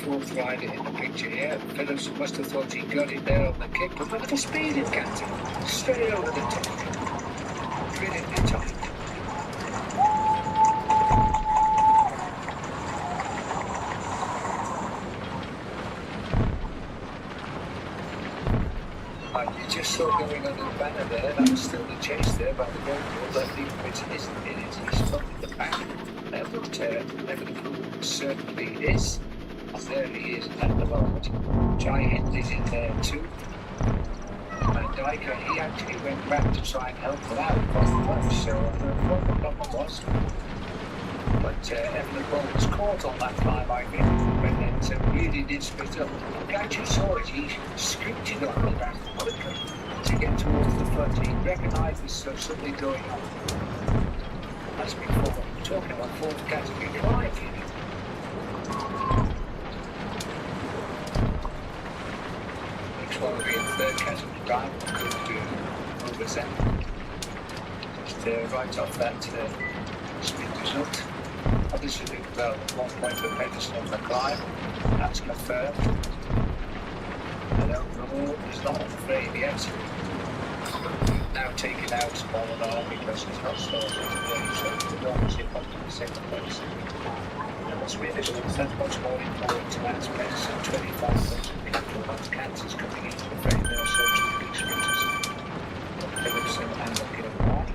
fourth rider in the picture here. Phillips must have thought he got it there on the kick, but look at the speed it gets him. Straight over the top. Brilliantly timed. You just saw going under the banner there, that was still the chase there by the goal, but which isn't in it, he's stuck in the back. Liverpool certainly is. There he is at the moment. Jai Hindley's in there too. And Dyker, he actually went back to try and help him out across the line, so what the problem was. But Evan Ball was caught on that time, I think, when it really did split up. The guy who saw it, he scooted on the back quickly to get towards the front. He recognised there's something going on. As before, we're talking about fourth category drive here. Looks like we'll be in third category drive, could do over seven. Just right off that sprint result. Obviously, well, 1 point for Peterson on the climb. That's confirmed. And overall, he's not on the frame yet. Now taken out all in all because he's not started today, so we don't see him up to the second place. And what's really that's much more important to Lance Peterson, 25 points of people. Lance Kansas coming into the frame there, so 2 big sprinters. Phillipson and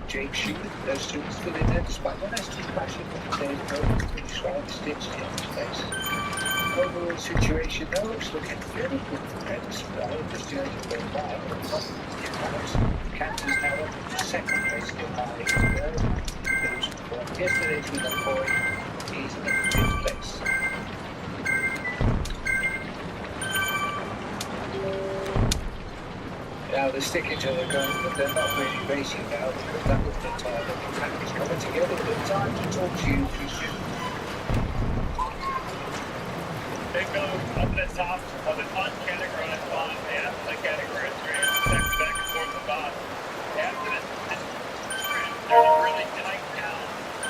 Jake Shute, those two still in there despite one has to crash in the days ago. Pretty strong sticks in his face. Overall situation though looks looking very good for Peterson. I hope this journey will go by. Kansas now up to second place in the yesterday's with a boy, he's in the 5th place. Now they're sticking to the gun, but they're not really racing now because that was the time that the pack is coming together. Good time to talk to you, Christian. They go up the top of an uncategorized bond, and the categorized strand, back and forth the bond. After this strand, there's a really tight down,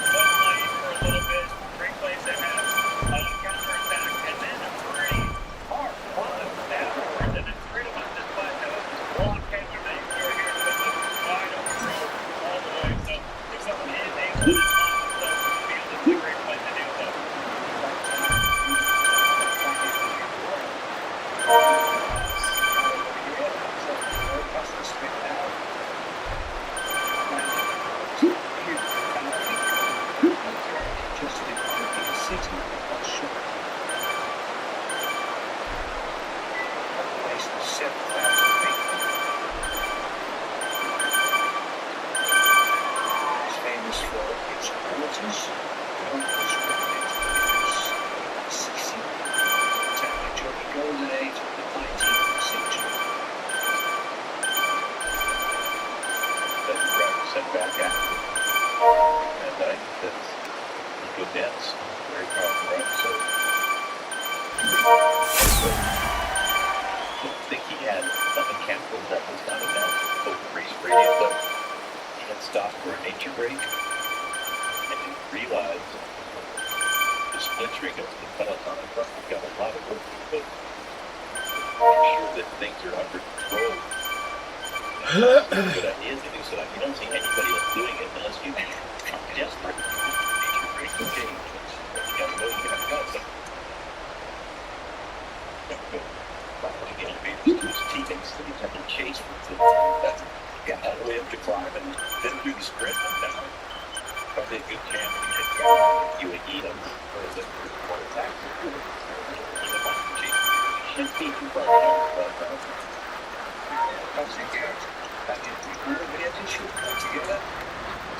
one lane for a little bit, 3 plays ahead, counter attack, and then a pretty hard bottom downwards, and it's pretty much this plateau. Long cancer that you hear here, but this is wide open road all the way. So if someone is able to feel this is a great place to do so.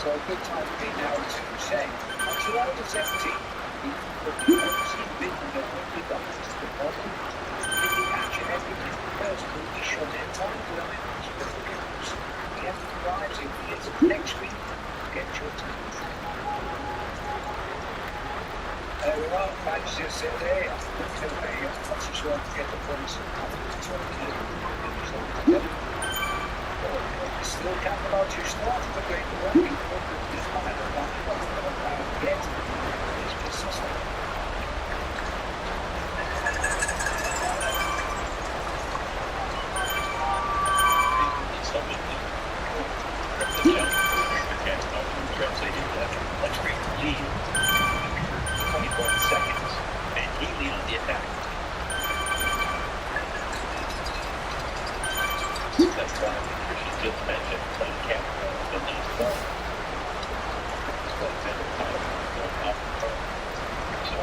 So a good time to be now to say, on July the 17th, we obviously been the only doctors to the bottom. If you capture everything first, we'll be short in time to the minutes for the games. We have to arrive in the next week to get your time. There we are, Manchester City. I'm not so sure to get the points still can't about you start the great work. This one I don't know yet. It's consistent. just mentioned uncaptured but not far. So it's in the title, not far. So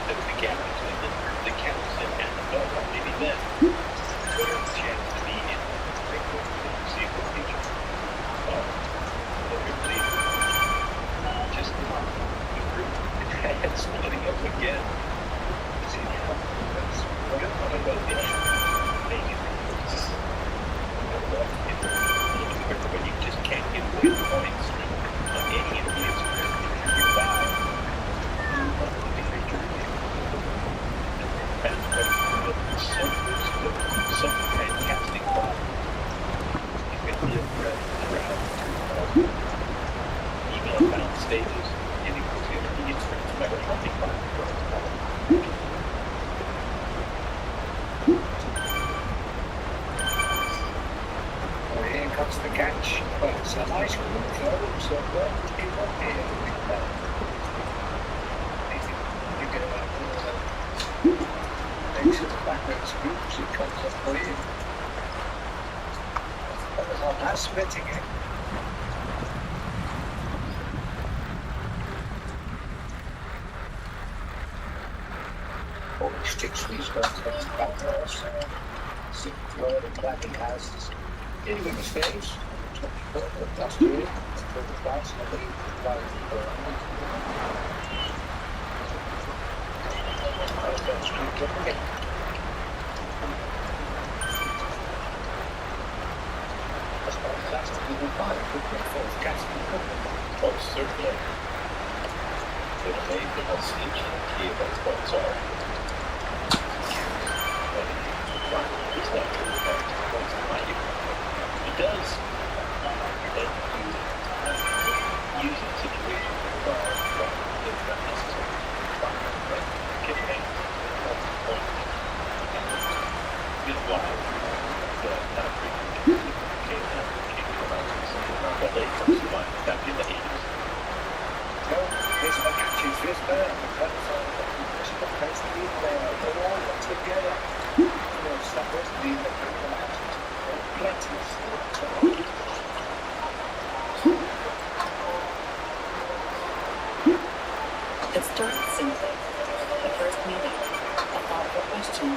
the gap between the captain and the boat, maybe then there's a chance to be in the foreseeable future. Just the group and splitting up again. See, that's one of those maybe but you just can't get away points on any of these. You die. So fantastic fun. You can live around even on bound stages, getting to get better hunting fun. Here comes the catch. Well, it's a nice group though, so people here. You get about thanks to the backwards groups, it comes up for you. That was on that splitting it. All the sticks we start to back to us. Sit floor and clapping houses. Anyway, the stage. Last year, for the class, I believe, Oh, certainly. It made the most ancient key of those boats are. It's not really hard to close the mind. It does. But you use it in situations where it's not necessary. But get your hands on the point. Get wide. Not really. But they comes to mind back in the 80s. well, here's my catches, here's there. That's all. That's the deal there. They're all together. That was the deal that came out. Plenty of stuff. It starts simply. The first meeting, a thoughtful question, a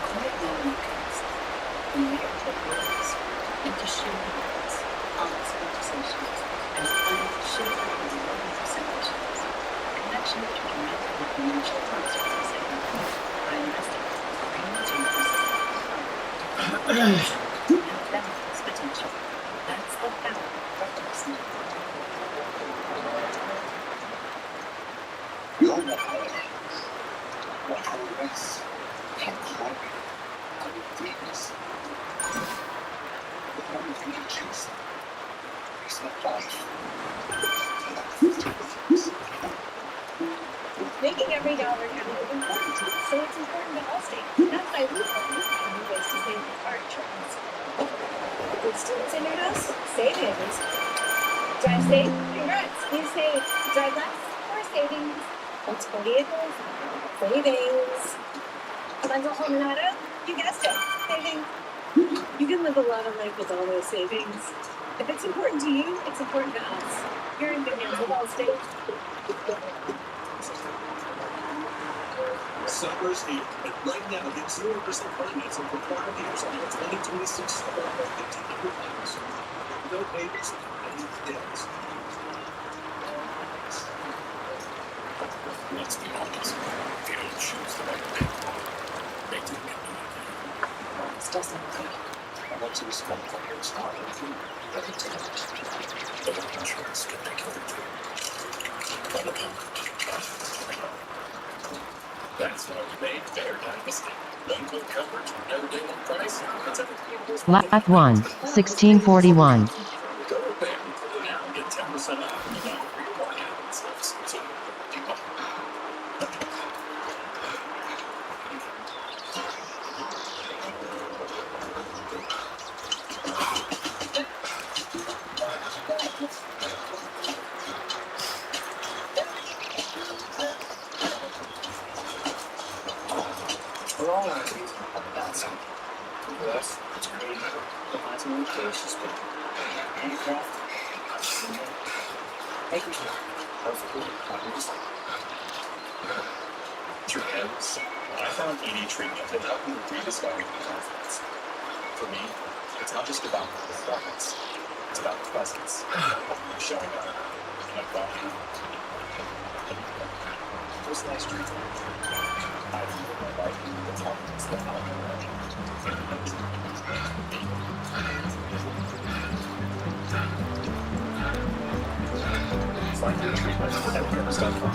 quiet moment comes. The neighborhood words, into shared words, honest conversations, and final shared representations. A connection between mental and financial consequences by investing and boundless potential. That's the power of personal. You're not what progress feels like and deepness. The one of leeches is not life. Making every dollar count is important, so it's important to Allstate. That's why Loopin found new ways to save your car insurance. With students in your house, save savings. Drive safe, congrats, you save. Drive less, more savings. Multiple vehicles, savings. Rental home and auto, you guessed it, savings. You can live a lot of life with all those savings. If it's important to you, it's important to us. You're in good hands with Allstate. Summer's here, and right now get 0% financing for 5 years on the 2026 Summer $1,500. No payments, no debts. Let's be honest, if you don't choose the right people, they do get you. This doesn't work. I want to respond for your style and food. Let me tell you, the life insurance can take over too. But that's why we made Bear Dynasty. One good coverage, every day one price. It's everything. Lot 1, 1641. Go to Bear now and get 10% off and not free market. So, tolerate that sound. Worse, it's crazy. The matter of cases, but aircraft, everything, perfectly balanced. Through hands, I found ED treatment that helped me rediscover confidence. For me, it's not just about performance, it's about presence. Showing up in my body. Personalized treatment. I've lived my life with the confidence that I'll find your treatment at Paris.com.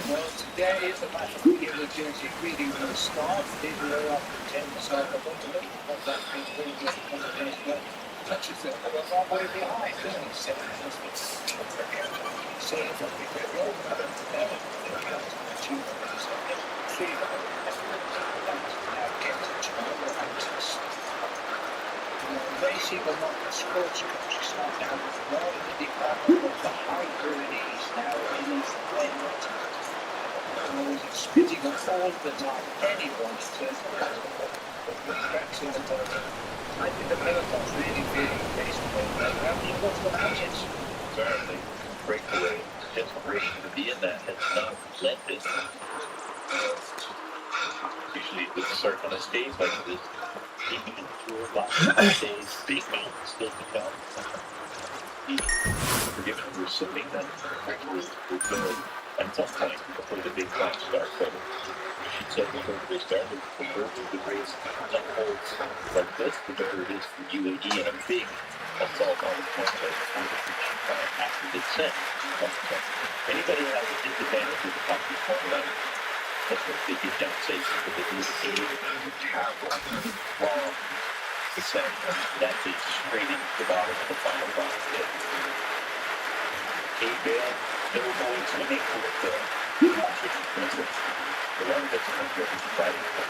Well, today is a matter of diligence reading from the start. People are often tend to say, I want to look at what that means when you get the conversation, but touches them a long way behind, doesn't it? So, see if I can get the old one, they see the lot of sports coaches start now, more in the department of the hyper it is now, it is when it's spitting up all the time. Anyone says cracks in the bottom. I think the peloton's really feeling baseball. Have you got the mountains? Certainly, breakaway, desperation to be in that has not relented. Usually with the circle on days like this, even in tour lots of days, big mountains still to come. Forgiven for assuming that was good at some point before the big match starts. But she said before they started, the bird of the race unfolds like this, the better it is for UAE, and I'm big. That's all about the point that after the descent. Anybody has a disadvantage with the top of the formula, that's what they get down safe, but they lose a terrible, long descent. That is straight into the bottom of the final box. A-Bale, they were going to make with the one that's going to be fighting for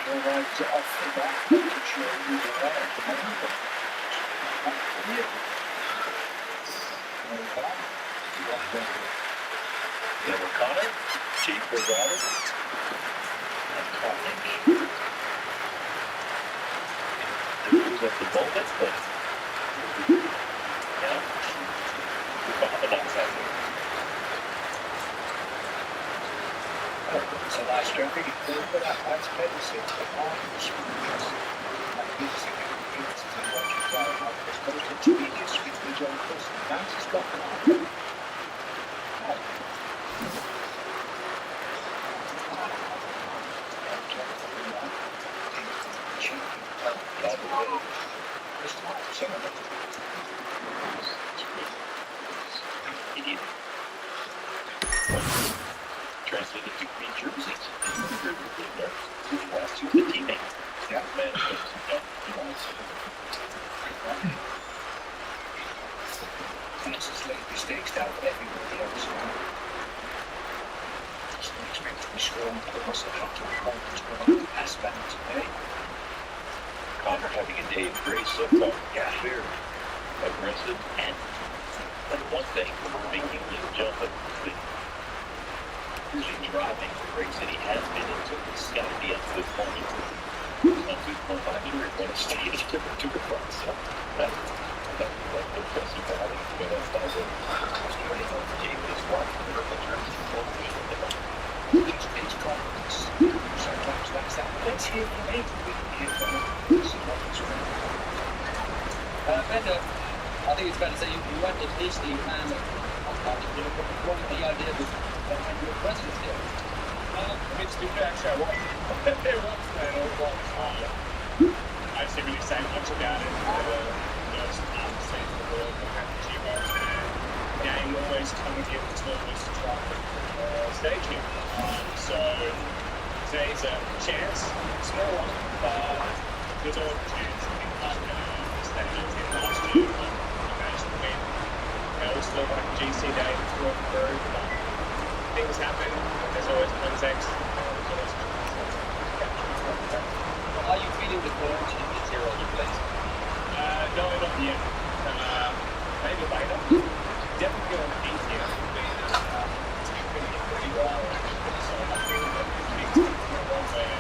You're right to offer that to show you the way at the moment. They were Connor, Chief Rosado, and Carnage. They moved up the moment, but yeah, we found the next time. It's a nice job. Really cool, but that's medicine. The market's that gives you to what you try and have this most intermediate with the John Wilson. That's his got the Translated to green jerseys. Which was to the teammates. Yeah, man, That's his late mistakes down with everybody else. Just expect to be strong, but also have to perform as well. That's bad today. Connor having a day of grace so far. Yeah, clear, aggressive, and one thing, making this jump at the really driving the breaks that he has been into. It's got to be up to the point. It's not 2.5 years when it's stage to the front. So that's impressive. I think it's going to start with straight on the game this one. In terms of formation, It's confidence. Sometimes that's that. Let's hear from him. We can hear from him. See what he's doing. Bender, I think it's fair to say you went to Disney and what was the idea of your presence here? It's the actually I wasn't there once and all the time. I didn't really say much about it. for game always coming in to almost try stage here. So today's a chance, small one, but there's always a chance. Stage in last year, you managed to win. It was still like a GC day to work through, but things happen. There's always context. How are you feeling with the changes here on the place? No, not yet. Maybe later. Definitely going to be here. It's going to get pretty well. So I feel that the big thing where we're pretty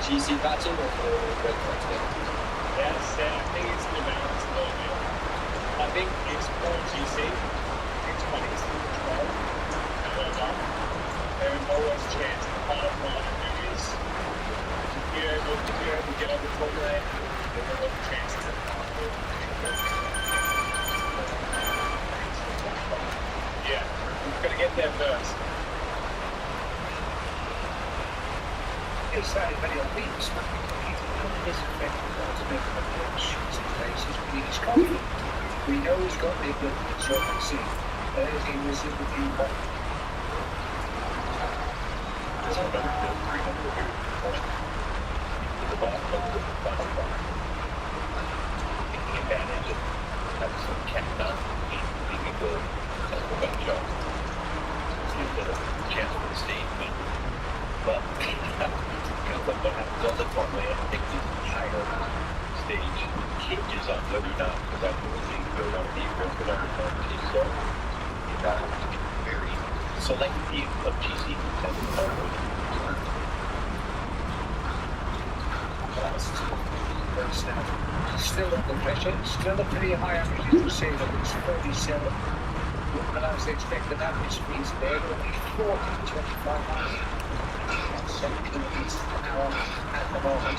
GC battle or red cards game? Yes, I think it's the balance a little bit. I think it's more GC. It's 20 to 12. However, there is always a chance the part of what I do is if you're able to get over top of that, there's always a chance to yeah, we've got to get there first. It's very, very obvious. He's affected by his mental shoots in places, but he's confident. We know he's got the ability, so we see. There's he was in the view point. There's another field 300 here. To the bottom of the final bar. Taking advantage of having some countdown. He can go and we're going to jump. See if there's a chance for the stage, but what happens on the runway, I think the entire stage changes on whether or not, because that's what we go on the ECRO with our team. So you have to get very selective of GC content. Still under pressure, still a pretty high average. You can say that it's 47. But I was expecting average speeds there, only 40 to 25 miles. 7 kilometers an hour at the moment.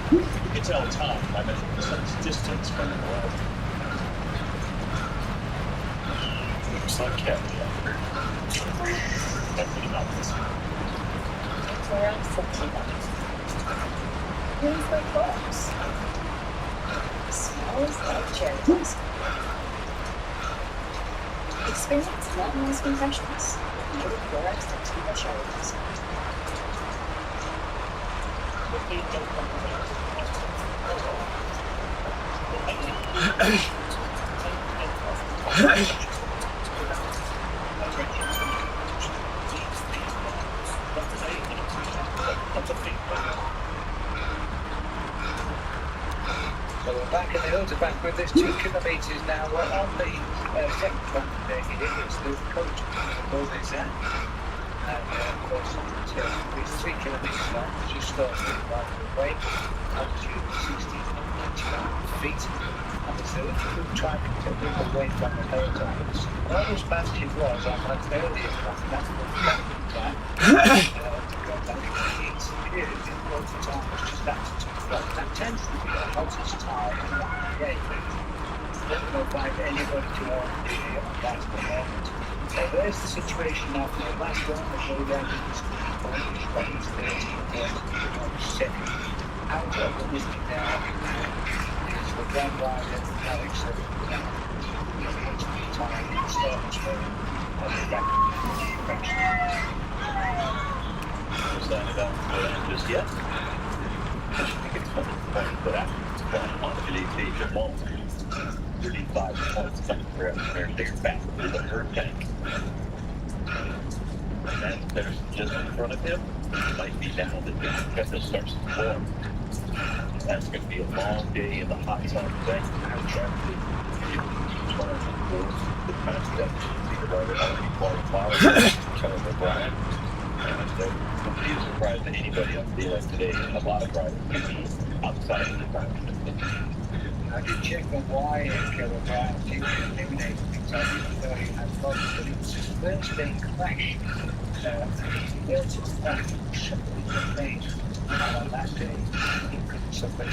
You can tell time by measuring the sun's distance from the world. Looks like Kathy out there. Definitely not this one. It's around 17 bucks. Really for clothes. Smells like cherry blossom. Experience long-lasting freshness. Enjoy the Clorox Textile cherry blossom. You don't want to wait. So we're back in the hills are back with this 2 kilometres now. We're on the second one there. It's the coach all this out. And of course, it's 3 kilometres long. Just started right away. Altitude 1695 feet. obviously, trying to move away from the peloton. Not as bad as it was on that earlier one, that's the plan. To go back, it's appeared in lots of time, it's just that tends to be the hottest time in the game. Not going to find anybody to want to be on that at the moment. So there's the situation after the last one, the go down to this point, which is 13 points, second out of the listing now. Is the grand rider, Alex, time in starting to back direction. Decided I don't go down just yet. I think it's funny that after on the stage of all 35 points coming around there, they're back to the herd tank. And then there's just in front of him, it might be now that the pressure starts to form. That's going to be a long day in the hot sun today. I'm trying to the concept the rider already qualified kind of Brian. And wouldn't be surprised that anybody on the like today, a lot of riders can be outside of the time. I did check on why Kevin Brian didn't eliminate things I didn't know he had problems, but it was his first day crash. He built his back simply the plane. And on that day, he couldn't suffer he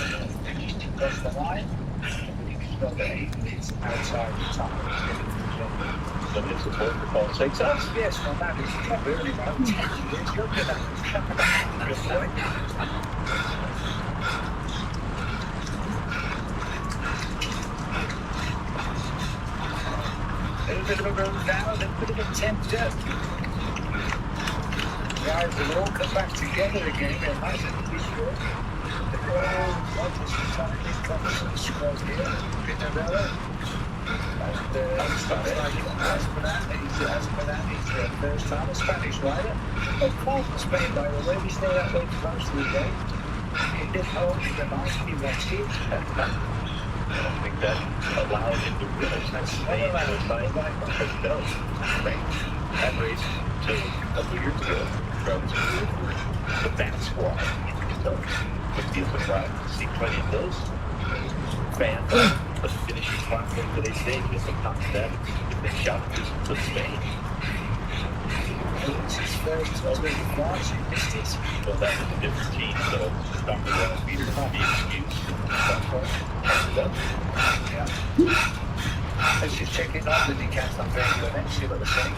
crossed the line, but he was not 8 minutes outside the time. So it's support for Paul 6 us? Yes, well, that is probably only about 10 years younger than that. Good point. A little bit of a road down, a little bit of a tempter. Guys will all come back together again, they're nice and be sure. Obviously, trying to comes to the squad here, Pinarello. And looks like Asperan, he's the first time a Spanish rider. Of course, in Spain, by the way, we stay that way for most of the day. He did hold the nice, he rested. I don't think that allowed him to realize that Spain was signed by no. Spain that race until a couple years ago. Drivers for the back squad. So, would be surprised to see plenty of those fans. But the finishing spot for they stay with some top that if they shot to Spain. It's his first already quite in distance. Well, that was a different team, so Dr. Ross Peter not be excused. Yeah. Let's just check it out. The decals not very good. Let's see what they're saying.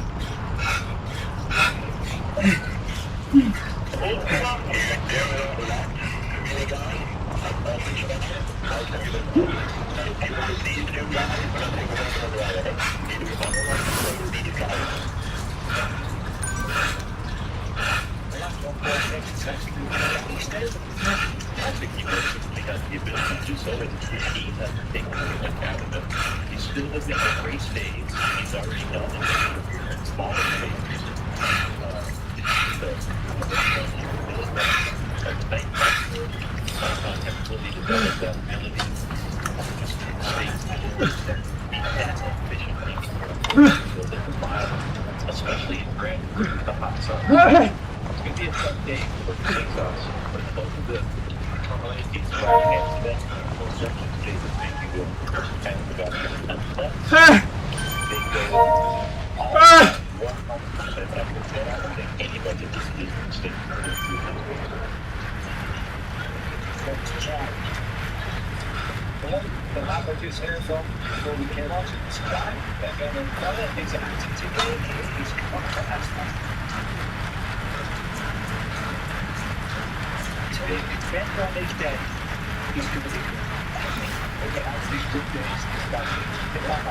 I think he basically has the ability to do so as a team that they can look out of him. He still doesn't have a race days. He's already done it in smaller stages. So, I haven't really developed that ability to stay that efficiently. So that the mile, especially in the hot sun. It's going to be a tough day for the things us, but both of the it's right next to that whole section stays that make you go kind of about they go all 100% after that. I don't think anybody just didn't stay The lap I just heard from before we came out to the sky, that going to colour is acting today. He's come on, that's fine. It depends on each day. He's going to be good. Okay, as these good days, it's about to be like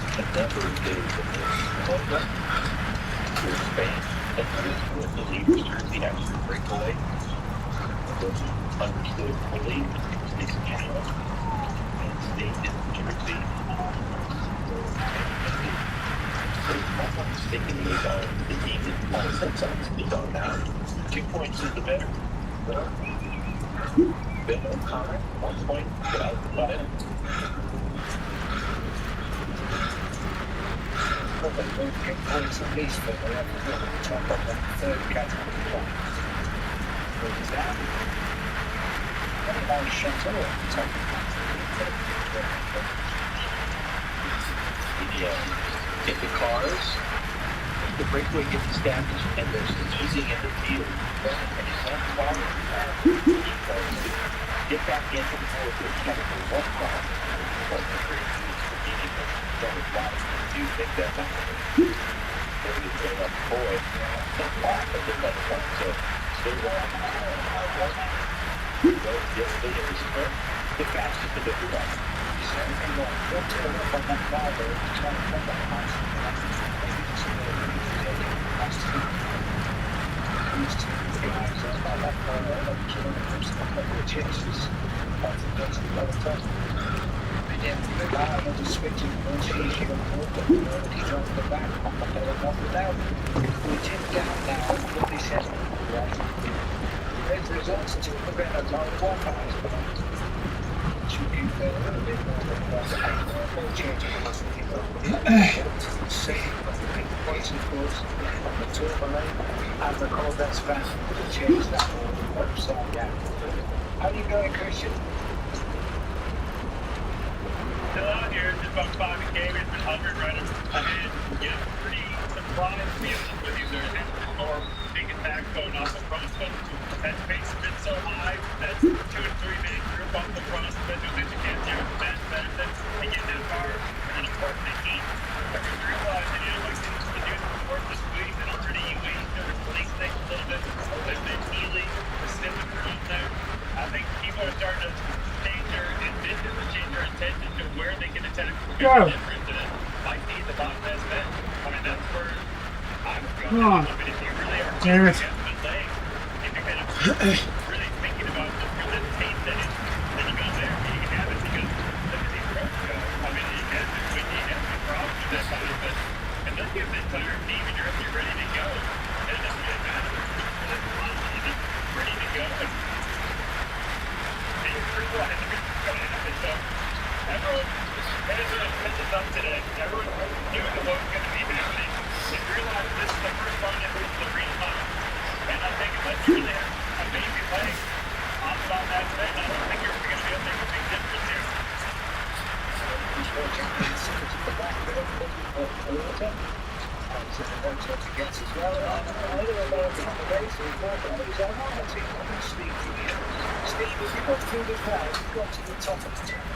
a number of days of the to Spain with the leaders turns the actual breakaway. Those understood fully is channel and state Jersey. I'm not mistaken, the team that is on now. 2 points is the better. Ben O'Connor, 1 point, get out of the bottom. points at least for the top of the third category. goes down. Then it all shuts off. It's like in the cars, the breakaway gets established and there's an easing in the field. And you can't follow that. Get back into the field with chemical one car. But the break don't apply. Do you think that maybe it's going up forward? It's not, but they're not fun. So still yesterday it was the fastest of the run. And don't turn up on that car there. It's trying to come back on. Maybe just used to the guys about that car kilometers, a couple of chases. That's another time. And then the guy was just switching one chase, he got pulled up, and he dropped the back on the pedal off the down. We tipped down now, what they said, right? As a result, to prevent a lot of walk-outs, but should be a little bit more than more changing the same points, of course, the turbo lane, and the cold that's fast to change that whole upside down. How are you going, Christian? Still out here, just about 5K, it's been hovering right up. I mean, yeah, pretty surprised to be honest with you. There has been more big attacks going off the crossfoot. That pace has been so high, that 2 and 3 man group off the crossfoot, who that you can't do that benefits to get that far, and then of course the heat. I can realize that, you know, like the dudes before the squeeze, and already you wait, they're releasing things a little bit, there's been healing, the snippet around there. I think people are starting to change their ambition, to change their intention to where they can attack from different. And it might be the bottom best bet. I mean, that's where I'm going. I mean, if you really are Damn it. laying, if you're kind of really thinking about the real tape that is, then you go there, you can have it because look at these roads go. I mean, you have to, when you have no problems with that kind of thing. And then you have the entire team and you're ready to go. And it doesn't really matter. It's ready to go. And you're pretty well, and the reason going to happen. So everyone has up today. Everyone knew that what was going to be happening. They realized this is the first time that we're the green line. And I think unless you really have a baby leg off about that today, I don't think you're going to be able to make a big difference here. Against as well. I don't know about the race or what, but I want to take on Steve. Steve, if you go through the crowd, you go to the top of the turn.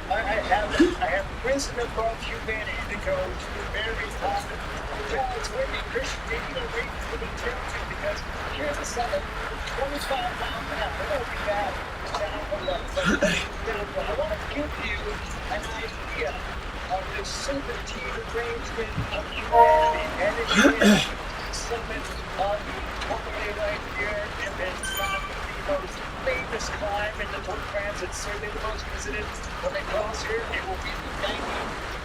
I have risen above humanity to go to the very top. Well, it's windy. Christian, you don't wait for the turn because here's the summit, 25 miles an hour. It won't be bad down below. But I want to give you an idea of the serpentine arrangement of humanity. And it is the summit of Hawaii right here, and it's not the most famous climb in the Tour de France. It's certainly the most visited. When they cross here, it will be the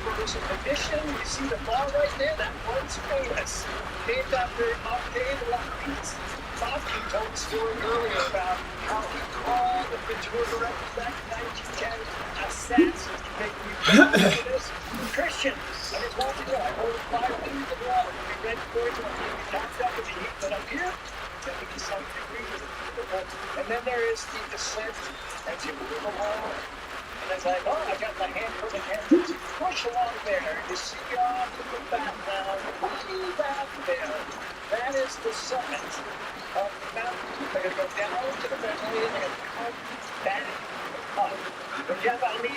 91st edition. You see the bar right there? That one's famous. Named after Octave Lafitte's. Laffitte told a story earlier about how he called the Tour de France back in 1910 assassins to make me for this. Christian, I just want you to know, I ordered 5 liters of water to be ready for you. We tapped out with the heat, but up here, 77 degrees. And then there is the descent as you move along. And it's like, oh, I got my hand for the hand. As you push along there, you see off to the back now, way back there. That is the summit of the mountain. They're going to go down to the valley and they're going to come back up. But Javali,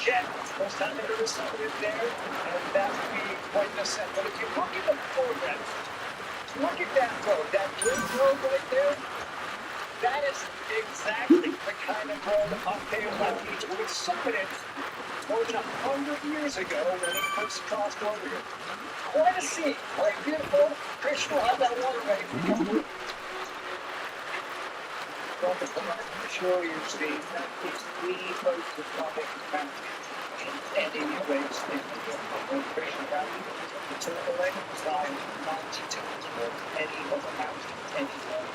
Jet, most time there is something there, and that would be quite the descent. But if you look at the foreground, look at that road, that blue road right there. That is exactly the kind of road Octave Laffitte would summited more than 100 years ago when he first crossed over here. Quite a scene, quite beautiful. Krishna will have that water ready for you. Well, the I'm sure you've seen that it's the most iconic mountain in any race in the Krishna Valley. The turtle lake climbed 90 times more than any other mountain anywhere.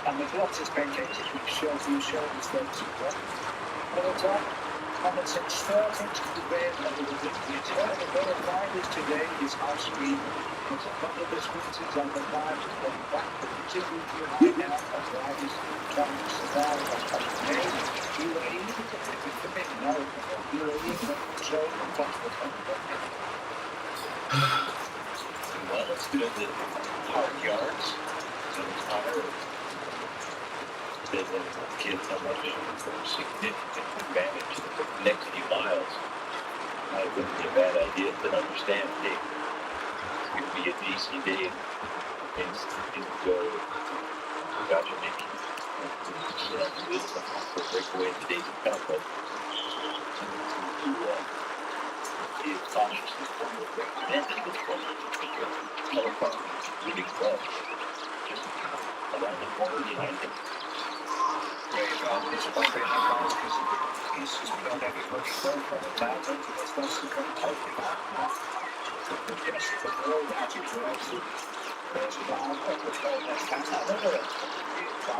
And there's lots of spectators which shows you shows folks as well. At the top, common sense starting to prevail over the victories. One of the better riders today is Osprey. There's a couple of distances on the line, but back considerably behind now as riders trying to survive. Today, UAE, it's a big no. UAE control the platform. Well, it's good that hard yards and tire that the kids are running for a significant advantage the next few miles. It wouldn't be a bad idea to understand, hey, it's going to be a decent day and things go. Gotcha, Nick. It's a breakaway in today's account, but be cautious of the break. And I think it's fun because color car really well. Just around the corner behind him. It's probably not nice because he's just beyond everybody from the town. There's no secret hope in that. Yes, the road actually drives through. There's a lot of control that's past another end.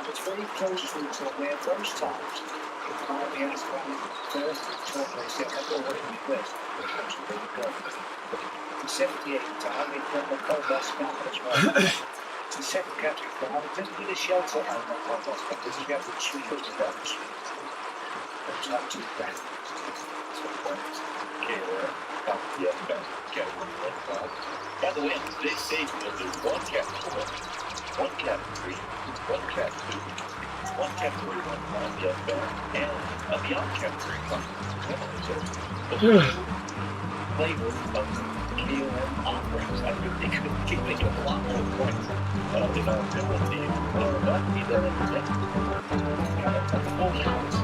It's very close to where those times. Currently has one first, totally second, or what it was. Which was really good. The 78 time, it got the cold last back as well. The second category car, it doesn't really shelter on the cold last back because you have the tree of the box. It's not too bad. By the way, on today's stage, there's one category 1, one category 3, one category 2, one category 1 on the F-back, and a beyond category 1. So, the flavor of KOM offerings, I think they could keep making a lot more points in our ability not to be there at the end. A full house.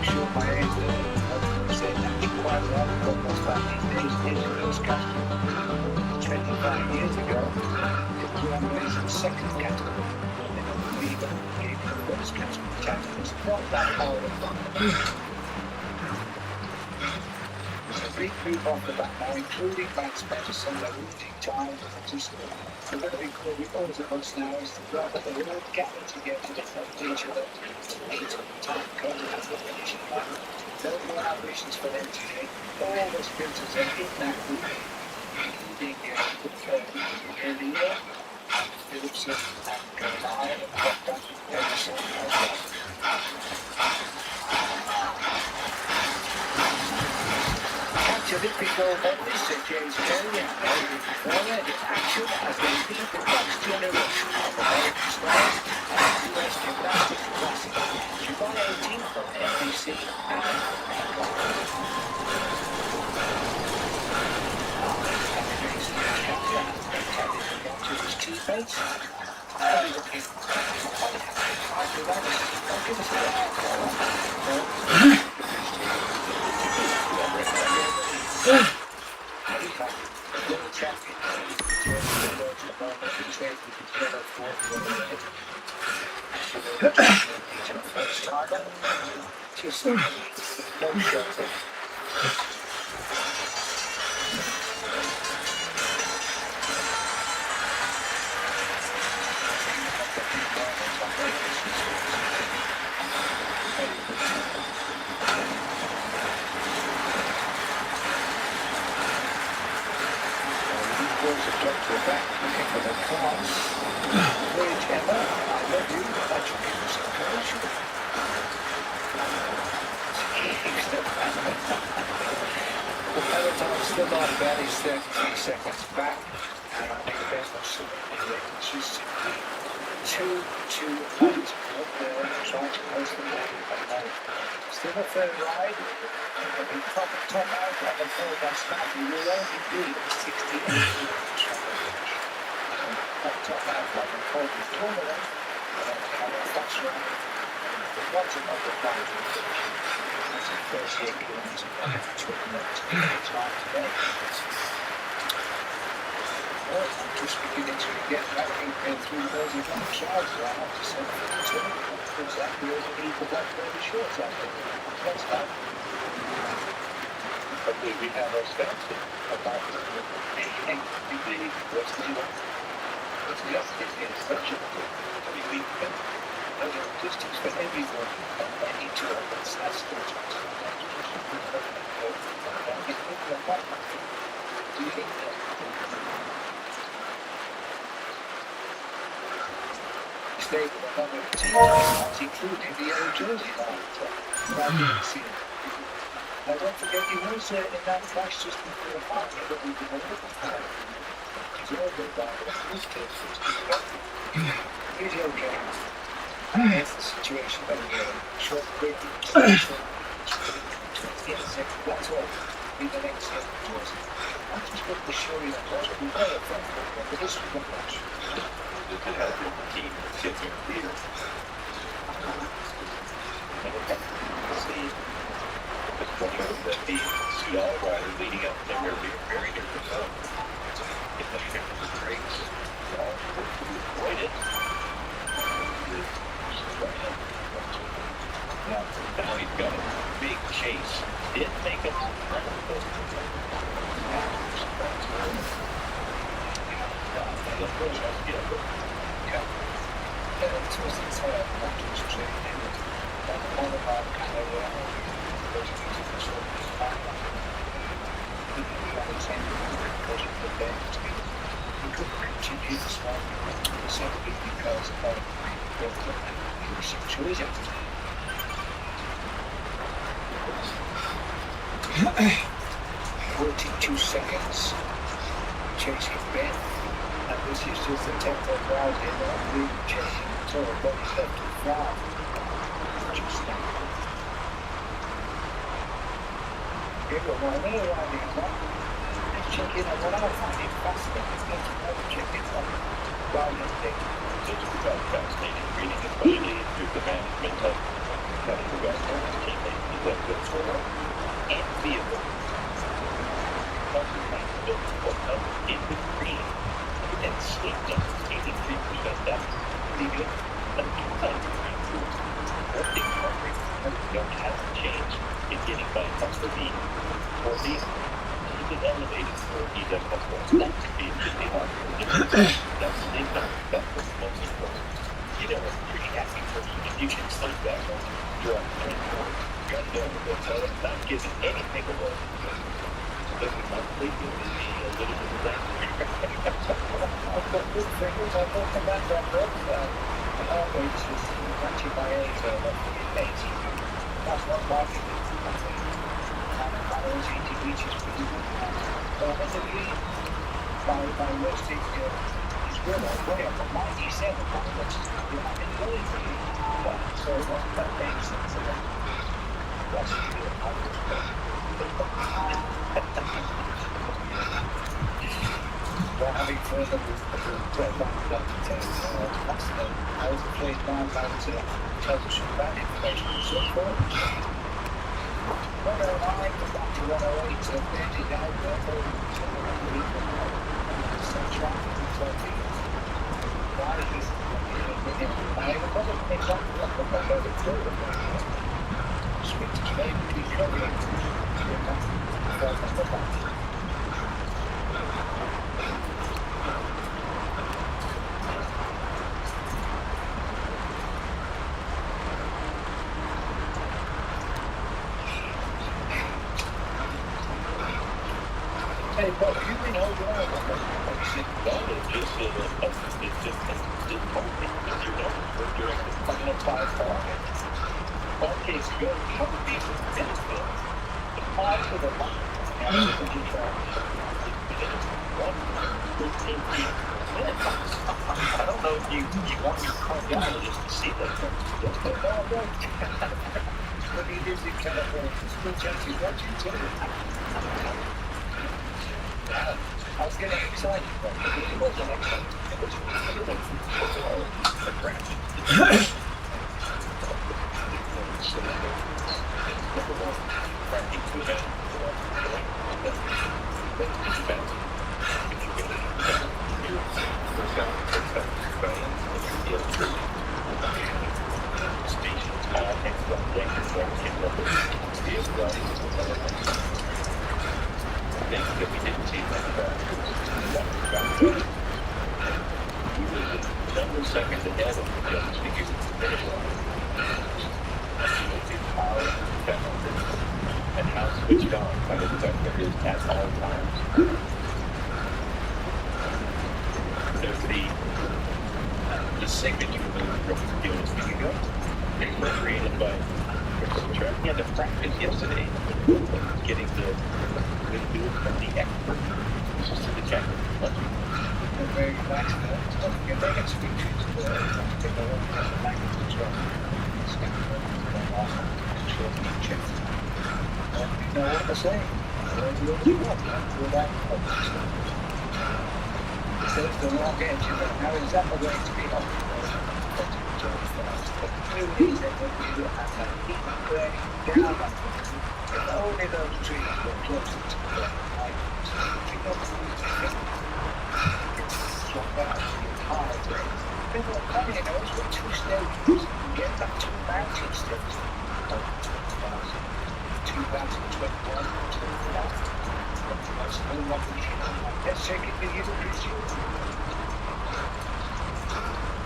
Sure, my age, said that quite well, almost back these days, those customers 25 years ago, it was the second category. They don't believe it, gave the first category. It's not that hard of fun. There's a big group off the back now, including Max Patterson, the routing time, just the very cool with all of us now is the fact that they're all gathered together to help each other. 8 time code at the finishing line. No more ambitions for them today. All the sprinters are in that group, including Earlier, Phillipson, and Carlisle, and Proctor, Edison, as well. Olympic gold medalist James Kelly and David Warner in action as they lead the next generation of American stars at the US Gymnastics Classic, July 18th on NBC and to his teammates. I'll be looking after that. I'll give us a still not bad, he's 33 seconds back, and I think there's no super she's 2-2-8 up there, trying to post the ball. Still a third ride, but the top out on the full bus back, he will only be 68 top out on the full tournament, and have a fast ride. Lots of other rides. 38 kilometers today. Well, I'm just beginning to get back through those long showers I have to say. Because that will need the blackberry shorts out there. That's that. Hopefully we have our stats about anything you need. What's the deal? What's the opposite? It's such a week. Distance for everyone at any time. That's the stable among the team lines, including the old Jersey lines. Now don't forget he was in that crash just before the final that we did a little time. He's all good by this case. He's okay. That's the situation that we're in. Short break, that's all. In the next step, I'm just going to show you that was we play it from but this is the match. This could help your team get their clear. See, the point of the CL rider leading up to their very different zones. If the shipment breaks, all to avoid it. Now he's got a big chase. Did make him seconds chasing Ben, and this is just a tempo round here, not really chasing at all, but he's left to fly. Just now. Here we go, another riding one. Let's check in on what I find it fascinating. Let's check in on riding thing. It's quite fascinating reading, especially through the management of the West Coast teammates, is that good for and vehicle. In the green and sleeped up 83% down, leaving a decline. What the don't have to change in getting by up the beat or the he was elevated for he's a couple that could be 51. That's the thing that's what's most important. You know, I'm pretty happy for you if you can sleep that one. You're on 24. Not giving anything away. But we might leave you with me a little bit of that. I've got good fingers, I've got the back on the other heart rate is matching my age, that's not marking it. My OCT reach is pretty good. So I think my worst thing is good. I'm way up on 97, which is really good. So that makes sense. That's good. We're having further I was afraid now about to tell us about information and so forth. 109 to 108 to 30 down there, some traffic and talking. Why is this? I have a problem with it. Speak to today, we keep covering. Hey, Bob, you've been over there. It's just totally, you know, during the final 5 pockets. Okay, so go, how would be the benefit? The 5 to the line. And the I don't know if you want your cardiologist to see that. When he lives in California, school chances watching too. I was getting excited, but it wasn't exciting. It was number of seconds ahead of the judge because it's a bit of power and how switched on by the detective is at all times. There's the signature move from the speaking ago. They were created by Chris. He had to practice yesterday getting the do from the expert to the detective. They're very relaxed. If they can speak to the language as well. It's going to be awesome. You know what to say. There's the wrong edge of it. Now, is that the way to be on? But clearly, they would be at that deep burning down. If only those trees were closer to the light. You know, people are coming, you know, it's got 2 stages. You get that 2 mountain stages. 2021, 2000. Let's check it to you,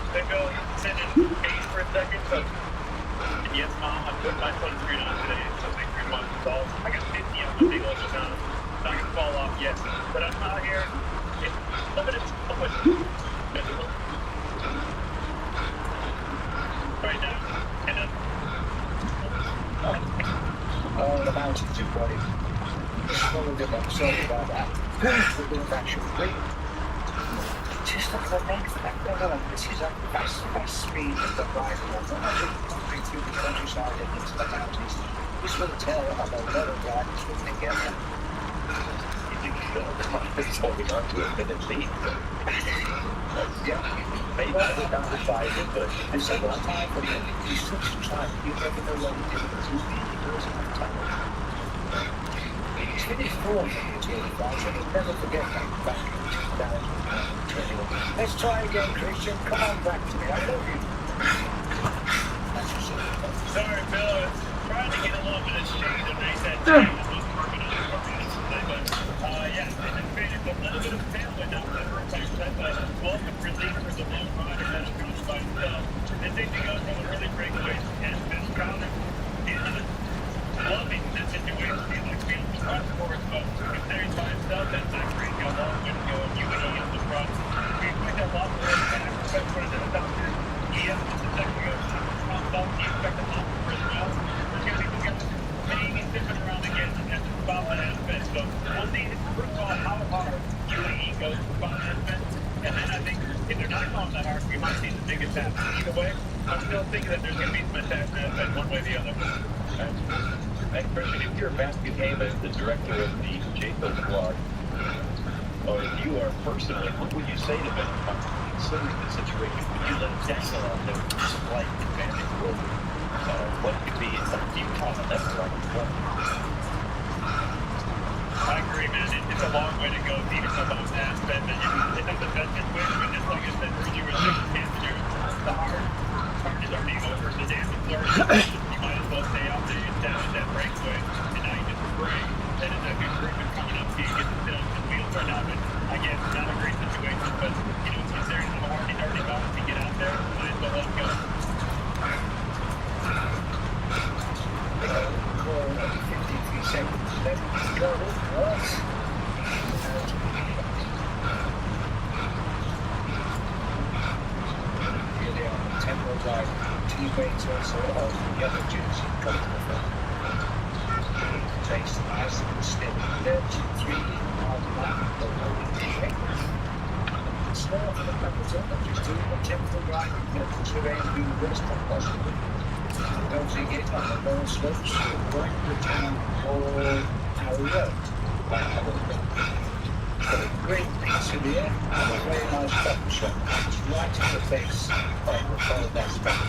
They go, send in 8 for a second, so yes, Mom, I put my sunscreen on today, so make sure you want to fall. I got 50 on my big old amount. Not gonna fall off yet, but I'm out here. It's limited visible right now, and then oh, the mountains, everybody. I'm sorry about that. We're doing action 3. Just look at the next one. This is a fast speed of the ride. Moving through the countryside and into the mountains. This will tell how the other riders will together. it's holding on to it, and then leave. Yeah. Maybe it's not decided, but And so much time for you. You switch to time. You never know what it is. You really lose enough time. He's finished 4 for the 25, so he'll never forget that back in 2021. Let's try again, Christian. Come on back to me. I love you. That's what's up. sorry, Bill. I was trying to get a little bit of shade underneath that tank that was working on the organization today, but yeah, it created a little bit of tailwind out there. Welcome relief for the low rider that is going by himself. This thing goes from a really great place, and Miss Crowder is loving the situation. He's like being front for us, but if there's by himself, that's not great. Got a long way to go, and you and he in the front. We got a lot more back, but for the doctor, he has to detect the you expect a lot more as well. There's going to be people maybe sniffing around again at the spotlight aspect. So we'll see, first of all, how hard UAE goes to spotlight aspect. And then I think if they're not going that hard, we might see the biggest attack. Either way, I'm still thinking that there's going to be some attacks aspect one way or the other. And Christian, if you're Matthew Heyman, the director of the JPO squad, or if you are personally, what would you say to them considering the situation? Would you let Daniel on the slight advantage over what could be Utah on that front? I agree, man. It's a long way to go, even from those aspects. And it's not the best situation, but just like I said earlier, the hard is already over. The damage is already over. You might as well stay out there and down at that breakaway. And now you get the break. Then it's a good improvement coming up so you get the wheels right now. But again, not a great situation, but you know, if there's no hardy dirty about it to get out there, might as well let it go. 53 seconds. Let's go. What? Here they are, tempo ride. Teammates also of the other jersey come to the front. Takes the nice and steady. 33 on the lap. Small for the peloton, just doing a tempo ride. Surveying to do the worst possible. Dosing it on the lower slopes, going to the town or Harry Road. Got a great piece in the air and a very nice button shot. It's right in the face of the third aspect.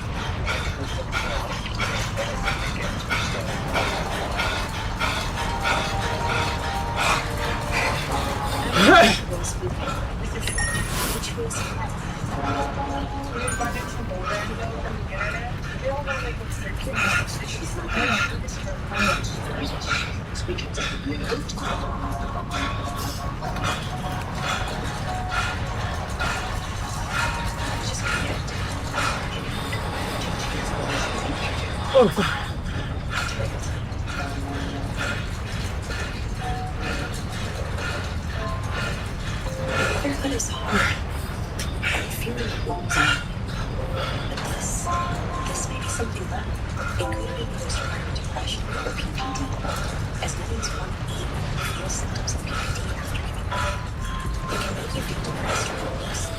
Speaking to the Everybody's hard. I'm feeling the walls on me. But this may be something better. It could be postpartum depression or PPD. As many as 1 in 8 feel symptoms of PPD after giving birth. It can make you feel depressed for weeks.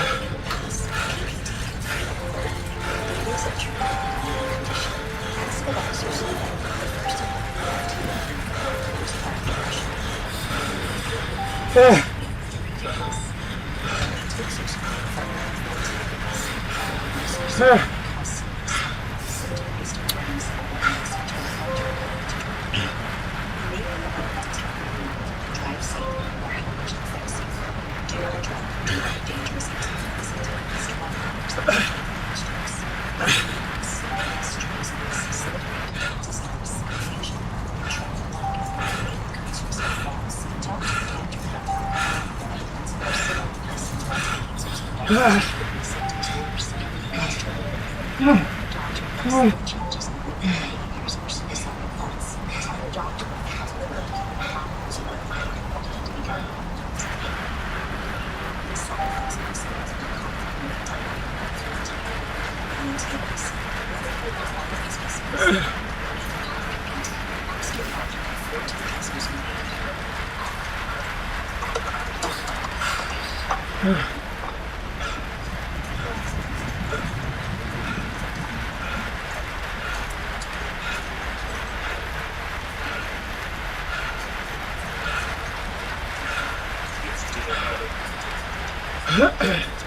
In the past, PPD can feel overwhelming, but it is a true condition. Ask a doctor so that the first time postpartum depression. Drive safe or how much it affects you. Do not drive dangerous activities until at least 1 hour stress. Stress disasters, confusion, trauma, may increase risk of falls. Talk to your doctor about or sit up and listen to answers symptoms you perceive. Doctor makes changes in behaviors or suicidal thoughts. Tell your doctor how to live, problems or to be done. These side effects are signs of conflict mental health. And tips, whether you are one of these diseases, ask your doctor before to answers you need.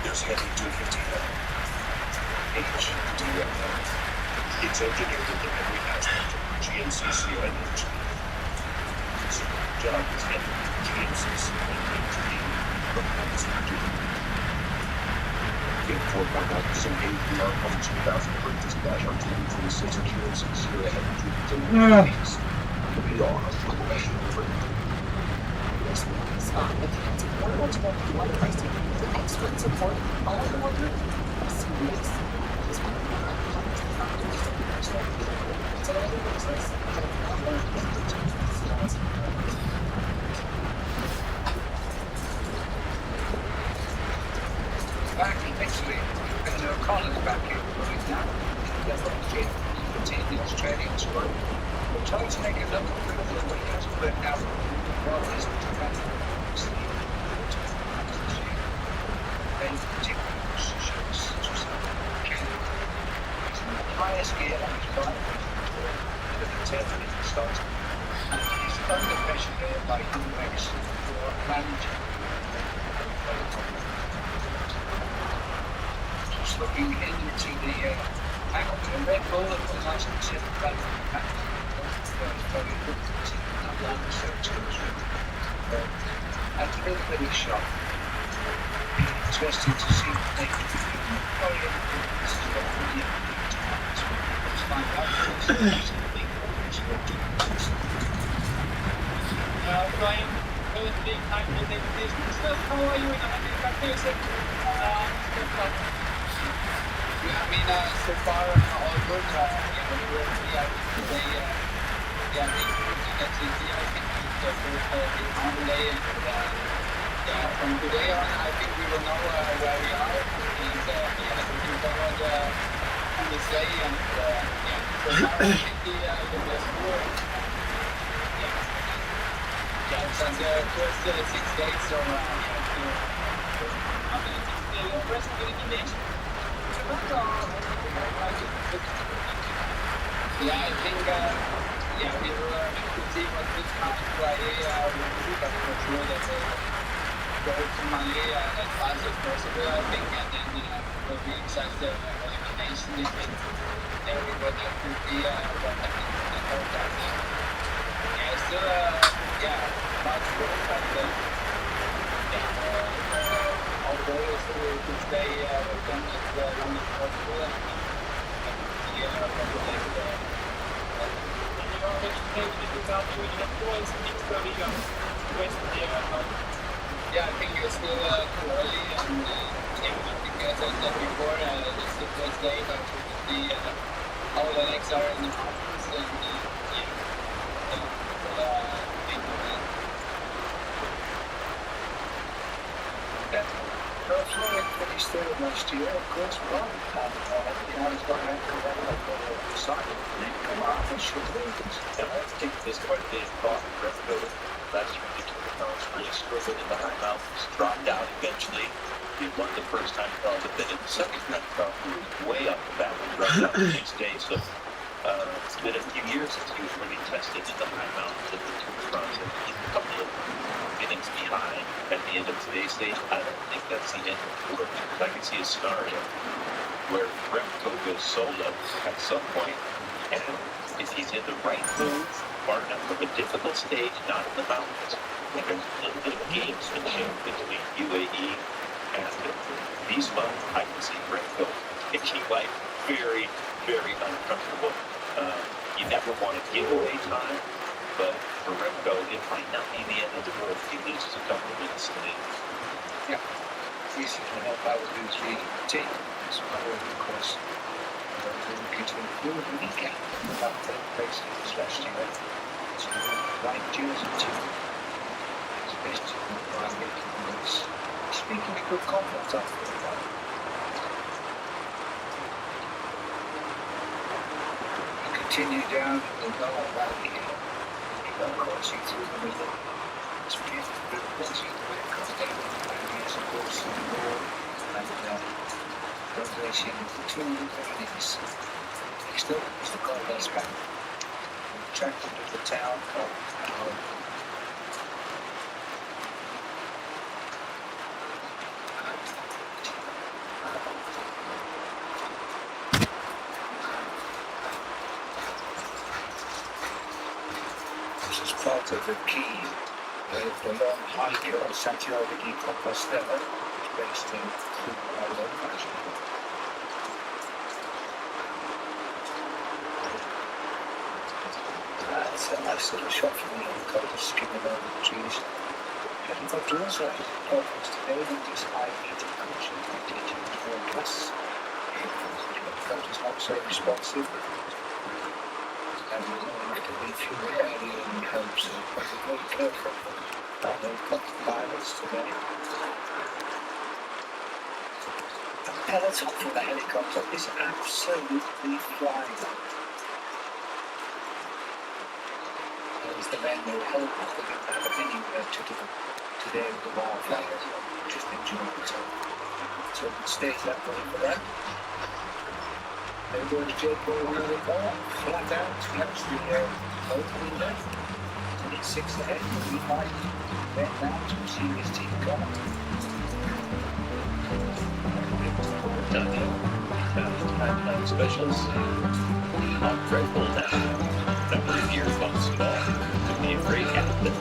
There's heavy 250 HDL. It's engineered into every aspect of GNCC energy. So the job is getting GNCC energy performance energy. In 4.9% APR on 2,000 per dispatch on 2026 GNCC energy deliveries. We are a professional friend. Spot with hands affordable to one pricing, expert support, all in one room. Serious. He's one of the hundreds of founders of the personal utility business that have number of skills. Back in Italy, and there are colleagues back here right now. They're going to continue the Australian tour. We're trying to make a number of people that we have to work out what is the highest gear on his bike with the temperature starts and he's under pressure there by UX for managing. Just looking into the Red Bull and the nice Pacific Valley very good to that land research and a little bit of shock. Interesting to see what they can do. Oh yeah, this is what we need to find out. Brian, currently I'm in the business. How are you in America? Yeah, I mean, so far all good. We are today, I think the first big holiday, and from today on, I think we will know where we are, and looking forward to the day, and so far I think the best work. And the first 6 days, so The rest of the elimination. yeah, I think we will see what this coming Friday will do, but for sure that go to Mali as fast as possible, I think, and then we'll reach such the elimination limit. There we will definitely what I think I hope that still much work, but our goal is to stay with them as long as possible, and yeah, I think it's still too early, and I think as I said before, this is the first day, but we will see all the legs are in the mountains, and yeah, big movement. Yeah. Well, Florian finished third last year, of course, but he's got around to that level of cycle. Come on, he should lose. And I think this quite a bit of thought in Remco. Last year, he took the pounds, really struggled in the high mountains, dropped out eventually. He won the first time cross, but then in the second time cross, he was way up the battle and dropped out the next day. So it's been a few years since he was really tested in the high mountains at the Tour de France. And he's a couple of minutes behind at the end of today's stage. I don't think that's the end of the tour, because I can see a scenario where Remco goes solo at some point, and if he's in the right mood, far enough of a difficult stage, not in the mountains, and there's a little bit of gamesmanship between UAE and Visma, I can see Remco pitching like very, very uncomfortable. You never want to give away time, but for Remco, it might not be the end of the world if he loses a couple of minutes today. Yeah. Easy to help out with his team. So, of course, we're looking to improve the weekend. About 10 places this last year. So, right jersey too. It's best to run making this. Speaking of good confidence, I feel like you continue down the lower valley here. You go crossing through the middle. It's beautiful. Crossing the way it comes down. And here's of course the wall. And Revelation 2 minutes. Next up is the Gold Bank. Attracted to the town of this is part of the key of the long hike of Santiago de Compostela, based in actually. It's a nice little shot from the helicopter skimming over the trees. Helicopter also has problems today with this high heating function teaching to more gas. The helicopter is not so responsive. And we have to be through the area in hopes of being very careful. And helicopter pilots today. The peloton from the helicopter is absolutely flying. The men who help us to get out of anywhere to do today with the wildfires. Just enjoying it. So it stays that way for that. There goes Jake over the car, flat out, snaps the boat window. And it's 6 ahead, we might bend down to see his team come. Night specials on Red Bull now. Number of years once small. Be a great captain.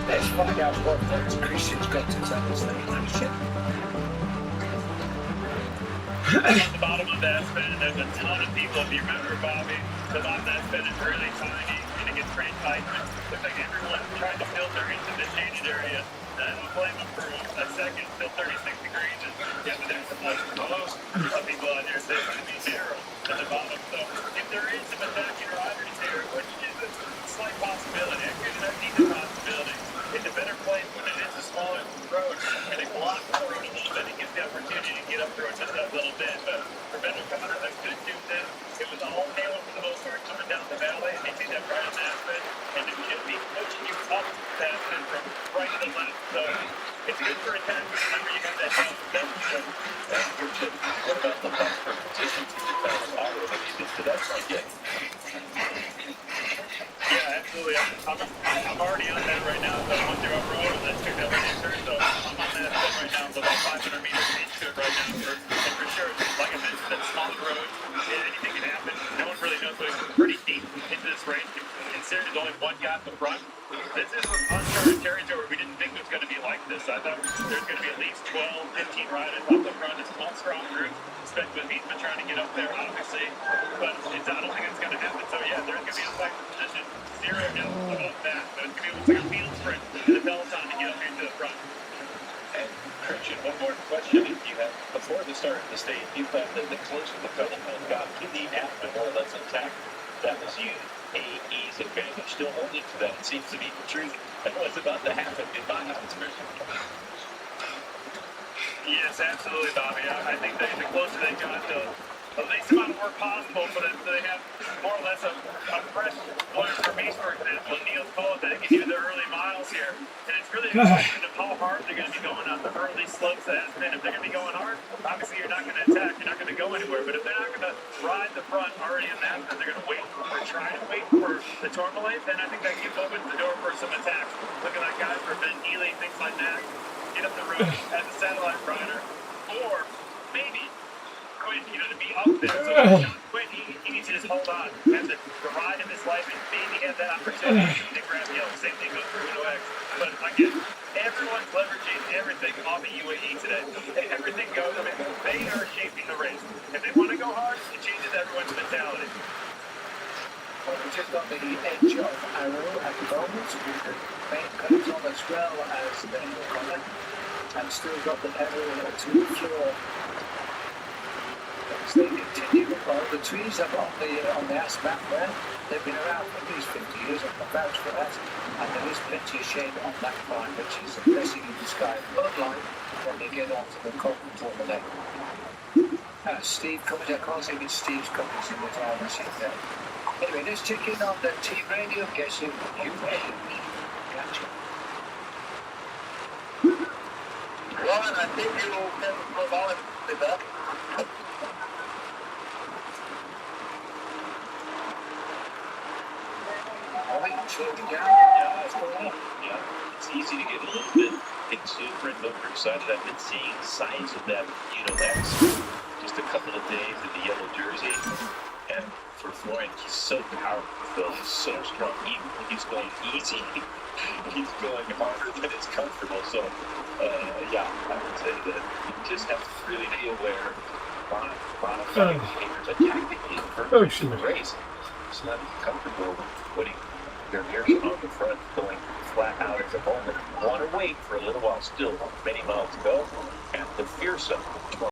Let's find out what those Christians got to tell us that At the bottom of that spin, there's a ton of people. If you remember, Bobby, the bottom of that spin is really tiny, and it gets pretty tight. Looks like everyone's trying to filter into the shaded area. I don't blame them for a second, still 36 degrees, and yeah, but there's some like most people out here say it's going to be narrow at the bottom. So if there is some attacking riders here, which is a slight possibility, I could have seen the possibility. It's a better place when it is a smaller road, and they block the road a little bit. It gives the opportunity to get up through it just that little bit. But for better coming on, that's good news. It was all hailing for the most part coming down the valley, and you see that right on that spin, and it should be pushing you up that spin from right to left. So it's good for a time. Remember, you got that help. That's your tip. What about the bumper position to the town of Iowa? Have you been to that site yet? Yeah, absolutely. I'm already on that right now. So I went through off-road and then took that right turn. So I'm on that right now. So about 500 meters into it right now. And for sure, like I mentioned, that small road, anything can happen. No one really knows, but it's pretty deep into this race. Considering there's only one guy at the front, this is uncharted territory. We didn't think it was going to be like this. I thought there's going to be at least 12, 15 riders off the front. It's a small, strong group. Especially with Heathman trying to get up there, obviously. But I don't think it's going to happen. So yeah, there's going to be a fight for position. Zero doubt about that. So it's going to be like a field sprint in the peloton to get up here to the front. And Christian, one more question. If you have, before this started to state, you found that the closer the fellow got to the app, the more or less intact. That was UAE's advantage. Still holding to that. It seems to be the truth. And what's about to happen in my observation? Yes, absolutely, Bobby. I think the closer they got, the least amount of work possible for them, so they have more or less a fresh one for me, for example. Neil's called that can do the early miles here. And it's really a question of how hard they're going to be going on the early slopes that has been. If they're going to be going hard, obviously you're not going to attack, you're not going to go anywhere. But if they're not going to ride the front already in that, and they're going to wait or try to wait for the tourmaline, then I think that opens the door for some attacks. Looking like guys for Ben Ely, things like that. Get up the road as a satellite rider, or maybe Quinn, to be up there. So Quinn, he needs to just hold on. Have the ride of his life, and maybe have that opportunity to grab Hill. Same thing goes for UNOX. But again, everyone's leveraging everything on the UAE today. Everything goes. I mean, they are shaping the race. If they want to go hard, it changes everyone's mentality. Well, we're just on the edge of Arrow at the moment, with the main peloton as well as the corner, and still got the pedal to the floor. As they continue, well, the trees up on the asphalt there, they've been around for at least 50 years, I can vouch for that, and there is plenty of shade on that line, which is a blessing in disguise, unlike when they get onto the concrete overlay. Steve Cummins, I can't say it's Steve Cummins in the driver's seat there. Anyway, let's check in on the team radio. Guess who? UAE. Gotcha. Robin, I think you can provide with that. Slowing down. Yeah, it's easy to get a little bit exuberant, overexcited. I've been seeing signs of that, just a couple of days in the yellow jersey. And for Florian, he's so powerful, Phil. He's so strong. Even when he's going easy, he's going harder than is comfortable. So, I would say that you just have to really be aware of modifying behaviors and tactically for the race. It's not comfortable putting their ears on the front, going flat out at the moment. Want to wait for a little while still. Many miles to go, and the fearsome